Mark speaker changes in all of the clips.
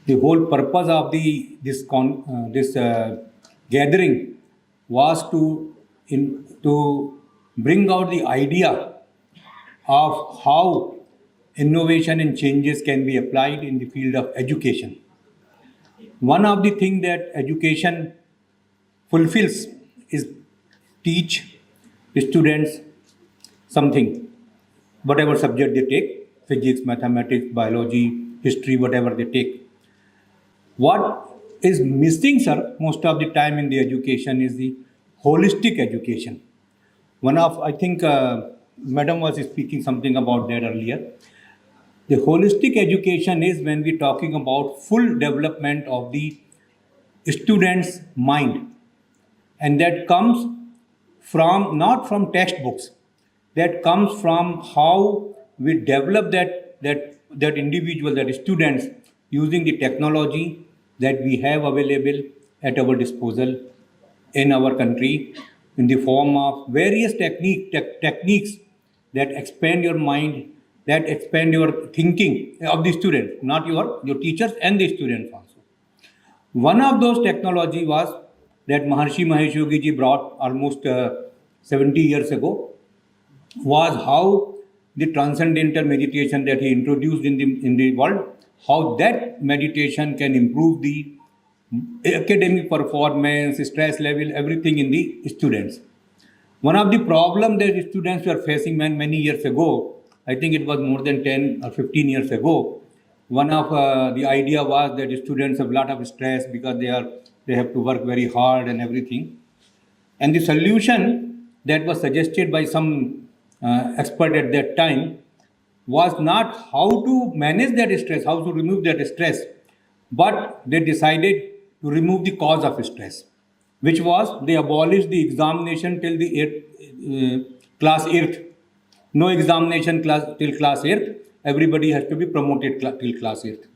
Speaker 1: The whole purpose of this gathering was to bring out the idea of how innovation and changes can be applied in the field of education. One of the things that education fulfills is teach students something, whatever subject they take, physics, mathematics, biology, history, whatever they take. What is missing, sir, most of the time in the education is the holistic education. I think, Madam was speaking something about that earlier. The holistic education is when we're talking about full development of the student's mind, and that comes from not from textbooks, that comes from how we develop that individual, that students, using the technology that we have available at our disposal in our country, in the form of various techniques that expand your mind, that expand your thinking of the student, not your teachers and the students also. One of those technology was that Maharshi Mahesh Yogi ji brought almost 70 years ago, was how the transcendental meditation that he introduced in the world, how that meditation can improve the academic performance, stress level, everything in the students. One of the problems that students were facing many years ago, I think it was more than 10 or 15 years ago, one of the idea was that students have a lot of stress because they have to work very hard and everything. And the solution that was suggested by some expert at that time was not how to manage that stress, how to remove that stress, but they decided to remove the cause of stress, which was they abolished the examination till the class 8th. No examination till class 8th. Everybody has to be promoted till class 8th.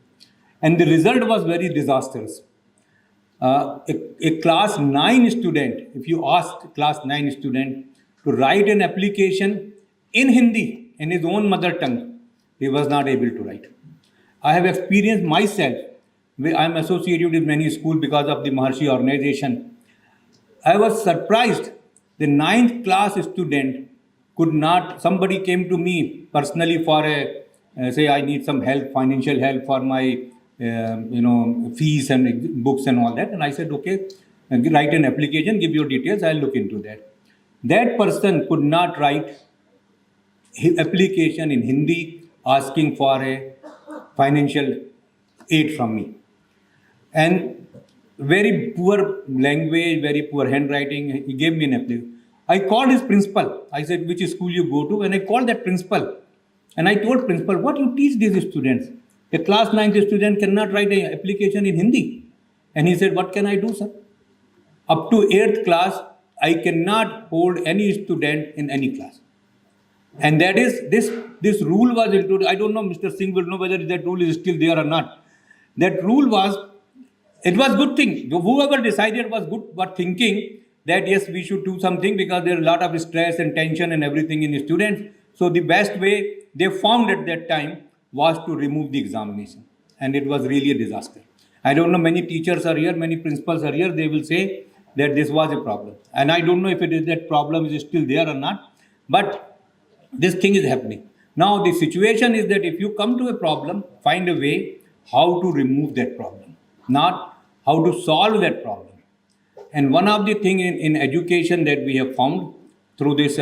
Speaker 1: And the result was very disastrous. A class 9 student, if you ask class 9 student to write an application in Hindi, in his own mother tongue, he was not able to write. I have experienced myself. I am associated with many schools because of the Maharshi organization. I was surprised. The 9th class student could not, somebody came to me personally for say I need some help, financial help for my fees and books and all that. And I said, okay, write an application, give your details, I'll look into that. That person could not write his application in Hindi asking for a financial aid from me. And very poor language, very poor handwriting, he gave me an application. I called his principal. I said, which school you go to? And I called that principal. And I told principal, what you teach these students? A class 9th student cannot write an application in Hindi. And he said, what can I do, sir? Up to 8th class, I cannot hold any student in any class. And that is, this rule was introduced. I don't know, Mr. Singh will know whether that rule is still there or not. That rule was, it was good thing. Whoever decided was good, but thinking that yes, we should do something because there is a lot of stress and tension and everything in the students. So the best way they found at that time was to remove the examination. And it was really a disaster. I don't know, many teachers are here, many principals are here, they will say that this was a problem. And I don't know if it is that problem is still there or not, but this thing is happening. Now the situation is that if you come to a problem, find a way how to remove that problem, not how to solve that problem. And one of the things in education that we have found through this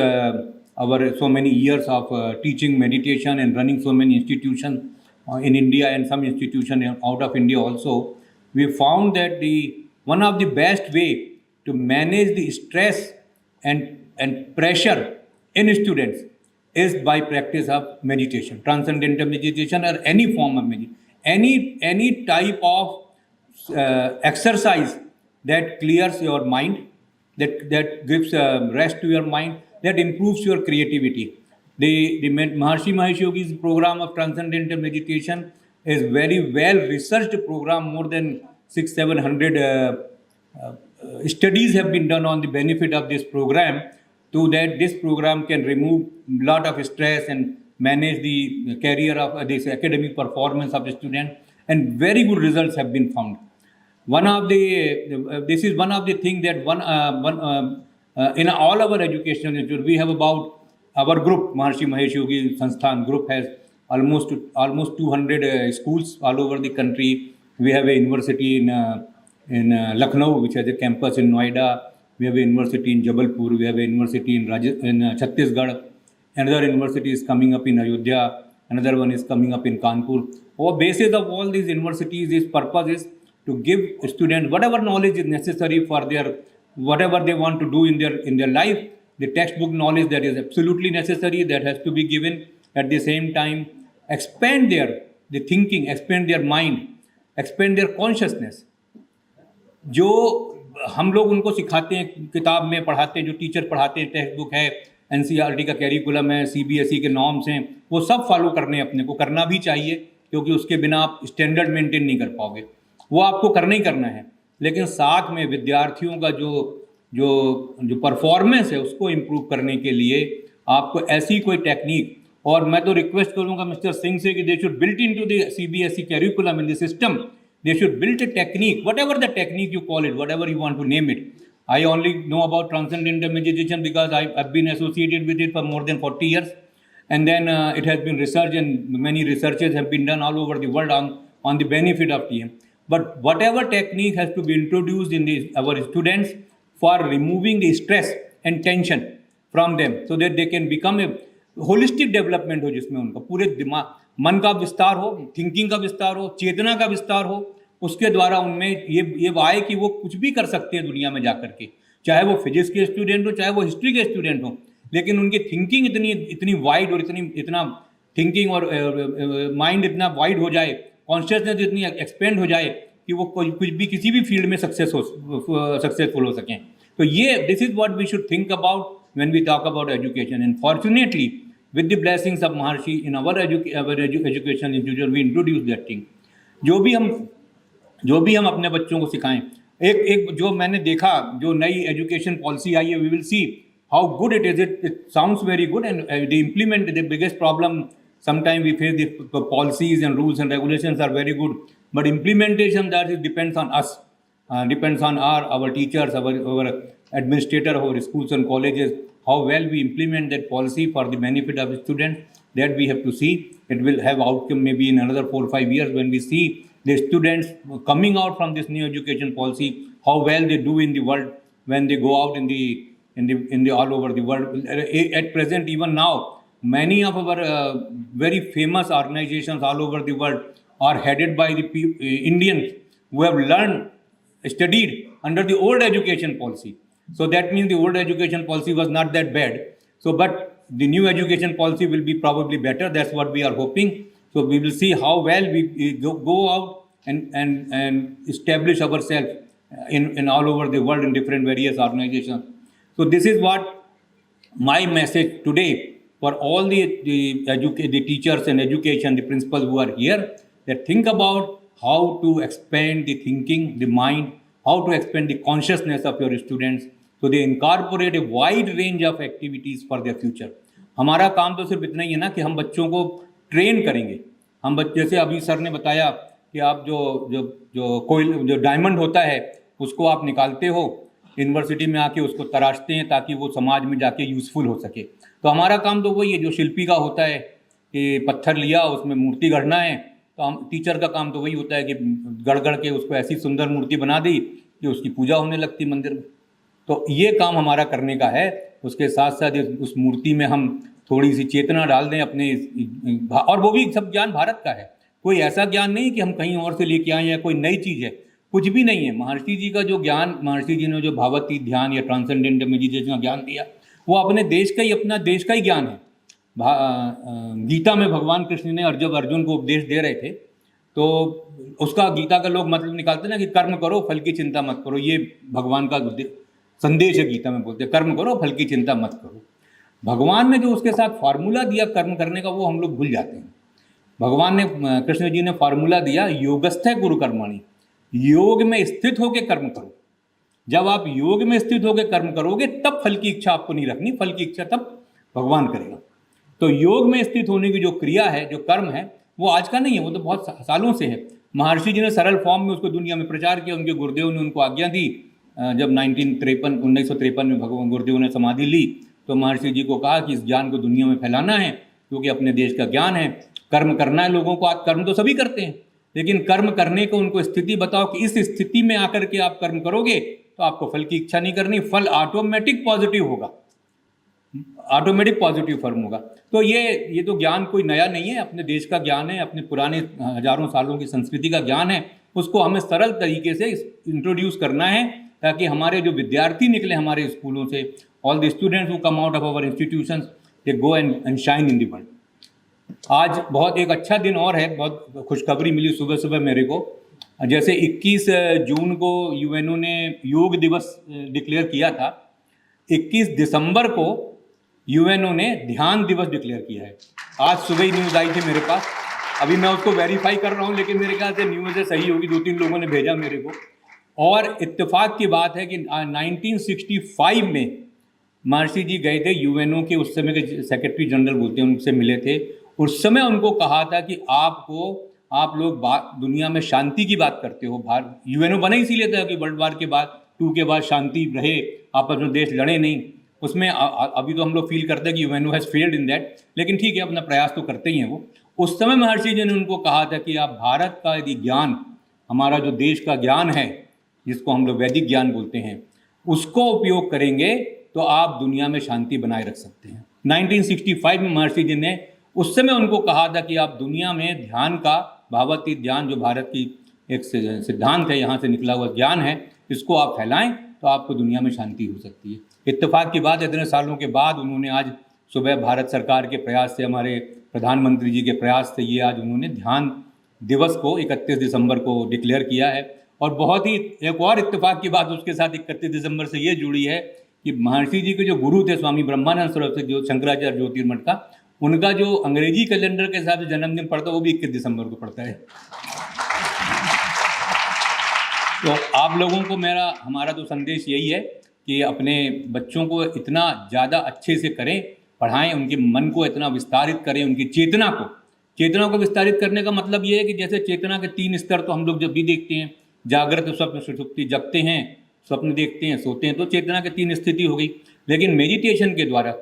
Speaker 1: our so many years of teaching meditation and running so many institutions in India and some institutions out of India also, we found that one of the best way to manage the stress and pressure in students is by practice of meditation, transcendental meditation or any form of meditation, any type of exercise that clears your mind, that gives rest to your mind, that improves your creativity. The Maharshi Mahesh Yogi's program of transcendental meditation is very well researched program. More than 600-700 studies have been done on the benefit of this program, so that this program can remove lot of stress and manage the career of this academic performance of the student. and very good results have been found. One of the this is one of the thing that in all our educational institute we have about our group Maharshi Mahesh Yogi Sansthan group has almost 200 schools all over the country. We have a university in Lucknow which has a campus in Noida. We have a university in Jabalpur. We have a university in Chhattisgarh. Another university is coming up in Ayodhya. Another one is coming up in Kanpur. Our basis of all these universities, its purpose is to give students whatever knowledge is necessary for their whatever they want to do in their life. The textbook knowledge that is absolutely necessary, that has to be given. At the same time, expand their thinking, expand their mind, expand their consciousness. जो हम लोग उनको सिखाते हैं, किताब में पढ़ाते हैं, जो टीचर पढ़ाते हैं, टेक्स्ट बुक है, एनसीईआरटी का कैरिकुलम है, सीबीएसई के नॉर्म्स हैं, वो सब फॉलो करने अपने को करना भी चाहिए, क्योंकि उसके बिना आप स्टैंडर्ड मेंटेन नहीं कर पाओगे। वो आपको करना ही करना है, लेकिन साथ में विद्यार्थियों का जो परफॉर्मेंस है उसको इम्प्रूव करने के लिए आपको ऐसी कोई टेक्निक, और मैं तो रिक्वेस्ट करूंगा मिस्टर सिंह से कि they should built into the CBSE curriculum in the system, they should build a technique, whatever the technique you call it, whatever you want to name it. I only know about transcendental meditation because I've been associated with it for more than 40 years, and then it has been researched and many researches have been done all over the world on the benefit of TM. But whatever technique has to be introduced in our students for removing the stress and tension from them, so that they can become a holistic development हो, जिसमें उनका पूरे दिमाग मन का विस्तार हो, thinking का विस्तार हो, चेतना का विस्तार हो, उसके द्वारा उनमें ये आए कि वो कुछ भी कर सकते हैं दुनिया में जाकर के, चाहे वो फिजिक्स के स्टूडेंट हो, चाहे वो हिस्ट्री के स्टूडेंट हो, लेकिन उनकी थिंकिंग इतनी वाइड और इतना थिंकिंग और माइंड इतना वाइड हो जाए, कॉन्शियसनेस इतनी एक्सपेंड हो जाए कि वो कुछ भी किसी भी फील्ड में सक्सेसफुल हो सकें। तो ये this is what we should think about when we talk about education. And fortunately with the blessings of Maharshi in our education institution we introduce that thing. जो भी हम अपने बच्चों को सिखाएं, एक जो मैंने देखा जो नई एजुकेशन पॉलिसी आई है, we will see how good it is. It sounds very good, and they implement the biggest problem. Sometimes we face the policies and rules and regulations are very good, but implementation that depends on us, depends on our teachers, our administrator, our schools and colleges. How well we implement that policy for the benefit of the students, that we have to see. It will have outcome maybe in another 4 or 5 years when we see the students coming out from this new education policy, how well they do in the world when they go out in the all over the world. At present, even now, many of our very famous organizations all over the world are headed by the Indians who have studied under the old education policy. So that means the old education policy was not that bad. So, but the new education policy will be probably better. That's what we are hoping. So we will see how well we go out and establish ourselves in all over the world in different various organizations. So this is what my message today for all the teachers and education, the principals who are here, that think about how to expand the thinking, the mind, how to expand the consciousness of your students, so they incorporate a wide range of activities for their future. हमारा काम तो सिर्फ इतना ही है ना कि हम बच्चों को ट्रेन करेंगे। हम जैसे अभी सर ने बताया कि आप जो डायमंड होता है उसको आप निकालते हो, यूनिवर्सिटी में आके उसको तराशते हैं ताकि वो समाज में जाके यूज़फुल हो सके। तो हमारा काम तो वही है जो शिल्पी का होता है कि पत्थर लिया उसमें मूर्ति गढ़ना है, तो हम टीचर का काम तो वही होता है कि गढ़ के उसको ऐसी सुंदर मूर्ति बना दी कि उसकी पूजा होने लगती मंदिर में। तो ये काम हमारा करने का है। उसके साथ साथ उस मूर्ति में हम थोड़ी सी चेतना डाल दें अपने, और वो भी सब ज्ञान भारत का है, कोई ऐसा ज्ञान नहीं कि हम कहीं और से लेके आए या कोई नई चीज़ है, कुछ भी नहीं है। महर्षि जी का जो ज्ञान, महर्षि जी ने जो भावती ध्यान या ट्रांसेंडेंटल मेडिटेशन का ज्ञान दिया, वो अपने देश का ही, अपना देश का ही ज्ञान है। गीता में भगवान कृष्ण ने जब अर्जुन को उपदेश दे रहे थे तो उसका गीता का लोग मतलब निकालते ना कि कर्म करो फल की चिंता मत करो, ये भगवान का संदेश है। गीता में बोलते कर्म करो फल की चिंता मत करो। भगवान ने जो उसके साथ फार्मूला दिया कर्म करने का, वो हम लोग भूल जाते हैं। भगवान ने, कृष्ण जी ने फार्मूला दिया, योगस्थ गुरु कर्मणि, योग में स्थित होकर कर्म करो। जब आप योग में स्थित होकर कर्म करोगे तब फल की इच्छा आपको नहीं रखनी, फल की इच्छा तब भगवान करेगा। तो योग में स्थित होने की जो क्रिया है, जो कर्म है, वो आज का नहीं है, वो तो बहुत सालों से है। महर्षि जी ने सरल फॉर्म में उसको दुनिया में प्रचार किया। उनके गुरुदेव ने उनको आज्ञा दी, जब 1953 में भगवान गुरुदेव ने समाधि ली तो महर्षि जी को कहा कि इस ज्ञान को दुनिया में फैलाना है, क्योंकि अपने देश का ज्ञान है। कर्म करना है लोगों को, आज कर्म तो सभी करते हैं, लेकिन कर्म करने को उनको स्थिति बताओ कि इस स्थिति में आकर के आप कर्म करोगे तो आपको फल की इच्छा नहीं करनी, फल ऑटोमेटिक पॉजिटिव होगा, ऑटोमेटिक पॉजिटिव फॉर्म होगा। तो ये तो ज्ञान कोई नया नहीं है, अपने देश का ज्ञान है, अपने पुराने हजारों सालों की संस्कृति का ज्ञान है। उसको हमें सरल तरीके से इंट्रोड्यूस करना है, ताकि हमारे जो विद्यार्थी निकले हमारे स्कूलों से, all the students who come out of our institutions, they go and shine in the world. आज बहुत एक अच्छा दिन और है, बहुत खुशखबरी मिली सुबह सुबह मेरे को। जैसे 21 जून को यूएनओ ने योग दिवस डिक्लेयर किया था, 21 दिसंबर को यूएनओ ने ध्यान दिवस डिक्लेयर किया है। आज सुबह ही न्यूज़ आई थी मेरे पास, अभी मैं उसको वेरीफाई कर रहा हूँ, लेकिन मेरे ख्याल से न्यूज़ सही होगी, 2-3 लोगों ने भेजा मेरे को। और इत्तेफाक की बात है कि 1965 में महर्षि जी गए थे यूएनओ के, उस समय के सेक्रेटरी जनरल बोलते हैं, उनसे मिले थे। उस समय उनको कहा था कि आप लोग दुनिया में शांति की बात करते हो। यूएनओ बना इसीलिए था कि वर्ल्ड वार के बाद 2 के बाद शांति रहे, आपस में देश लड़े नहीं। उसमें अभी तो हम लोग फील करते हैं कि UNO has failed in that, लेकिन ठीक है, अपना प्रयास तो करते ही हैं वो। उस समय महर्षि जी ने उनको कहा था कि आप भारत का यदि ज्ञान, हमारा जो देश का ज्ञान है, जिसको हम लोग वैदिक ज्ञान बोलते हैं, उसको उपयोग करेंगे तो आप दुनिया में शांति बनाए रख सकते हैं। 1965 में महर्षि जी ने उस समय उनको कहा था कि आप दुनिया में ध्यान का, भावातीत ध्यान जो भारत की एक सिद्धांत है, यहाँ से निकला हुआ ज्ञान है, इसको आप फैलाएं तो आपको दुनिया में शांति हो सकती है। इत्तेफाक की बात, इतने सालों के बाद उन्होंने आज सुबह भारत सरकार के प्रयास से, हमारे प्रधानमंत्री जी के प्रयास से, ये आज उन्होंने ध्यान दिवस को 31 दिसंबर को डिक्लेयर किया है। और बहुत ही एक और इत्तेफाक की बात उसके साथ 31 दिसंबर से ये जुड़ी है कि महर्षि जी के जो गुरु थे स्वामी ब्रह्मानंद सरस्वती, जो शंकराचार्य ज्योतिर्मठ का, उनका जो अंग्रेजी कैलेंडर के हिसाब से जन्मदिन पड़ता है वो भी 21 दिसंबर को पड़ता है। तो आप लोगों को हमारा तो संदेश यही है कि अपने बच्चों को इतना ज़्यादा अच्छे से करें, पढ़ाएं, उनके मन को इतना विस्तारित करें, उनकी चेतना को विस्तारित करने का मतलब ये है कि जैसे चेतना के 3 स्तर तो हम लोग जब भी देखते हैं, जागृत, स्वप्न, सुषुप्ति, जगते हैं, स्वप्न देखते हैं, सोते हैं, तो चेतना के 3 स्थिति हो गई। लेकिन मेडिटेशन के द्वारा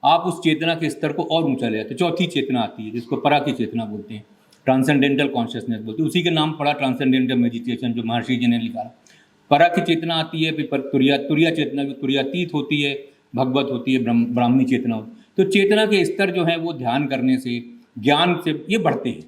Speaker 1: आप उस चेतना के स्तर को और ऊंचा ले जाते, चौथी चेतना आती है, जिसको परा की चेतना बोलते हैं, ट्रांसेंडेंटल कॉन्शियसनेस बोलते हैं। उसी के नाम पड़ा ट्रांसेंडेंटल मेडिटेशन, जो महर्षि जी ने लिखा। परा की चेतना आती है, फिर तुरिया चेतना, तुरियातीत होती है, भगवत होती है, ब्राह्मी चेतना होती है। तो चेतना के स्तर जो है वो ध्यान करने से, ज्ञान से ये बढ़ते हैं।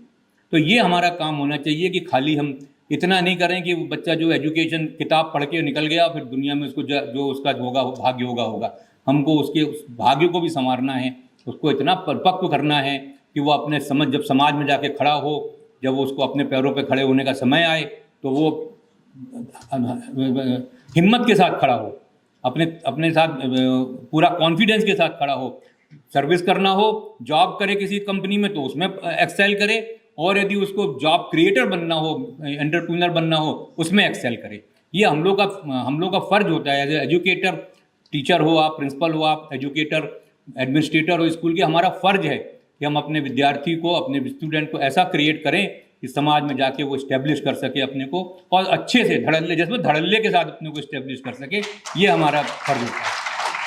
Speaker 1: तो ये हमारा काम होना चाहिए कि खाली हम इतना नहीं करें कि वो बच्चा जो एजुकेशन किताब पढ़ के निकल गया, फिर दुनिया में उसको जो उसका भाग्य होगा, हमको उसके उस भाग्य को भी संवारना है, उसको इतना परिपक्व करना है कि वो अपने जब समाज में जाके खड़ा हो, जब वो उसको अपने पैरों पे खड़े होने का समय आए, तो वो हिम्मत के साथ खड़ा हो, अपने साथ पूरा कॉन्फिडेंस के साथ खड़ा हो। सर्विस करना हो, जॉब करे किसी कंपनी में तो उसमें एक्सेल करे, और यदि उसको जॉब क्रिएटर बनना हो, एंटरप्रेन्योर बनना हो, उसमें एक्सेल करे। ये हम लोग का फ़र्ज होता है एज एजुकेटर। टीचर हो आप, प्रिंसिपल हो आप, एजुकेटर, एडमिनिस्ट्रेटर हो स्कूल के, हमारा फ़र्ज है कि हम अपने विद्यार्थी को, अपने स्टूडेंट को ऐसा क्रिएट करें कि समाज में जाके वो इस्टेब्लिश कर सके अपने को, और अच्छे से धड़ल्ले के साथ अपने को इस्टेब्लिश कर सके। ये हमारा फ़र्ज होता है।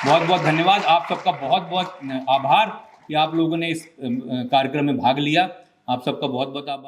Speaker 1: बहुत बहुत धन्यवाद, आप सबका बहुत बहुत आभार कि आप लोगों ने इस कार्यक्रम में भाग लिया। आप सबका बहुत बहुत आभार।